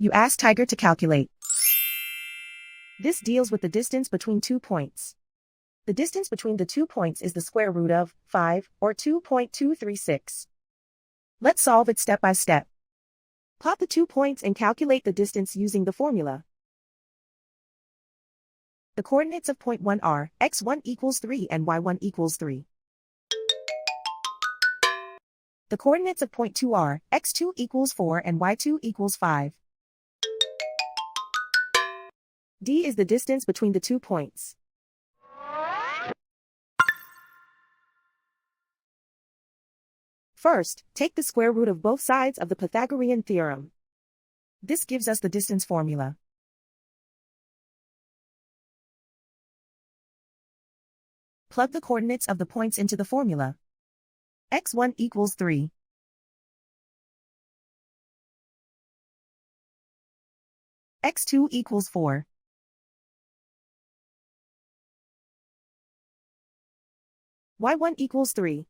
You ask Tiger to calculate. This deals with the distance between 2 points. The distance between the 2 points is the square root of 5, or 2.236. Let's solve it step by step. Plot the 2 points and calculate the distance using the formula. The coordinates of point 1 are x1 equals 3 and y1 equals 3. The coordinates of point 2 are x2 equals 4 and y2 equals 5. D is the distance between the 2 points. First, take the square root of both sides of the Pythagorean theorem. This gives us the distance formula. Plug the coordinates of the points into the formula. x1 equals 3. x2 equals 4. y1 equals 3.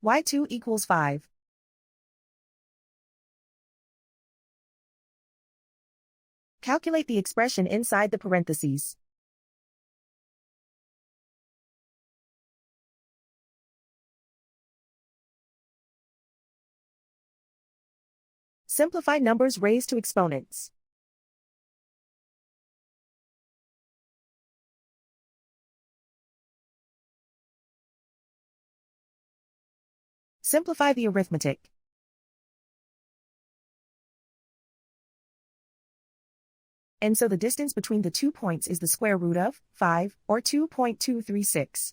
y2 equals 5. Calculate the expression inside the parentheses. Simplify numbers raised to exponents. Simplify the arithmetic. And so the distance between the 2 points is the square root of 5, or 2.236.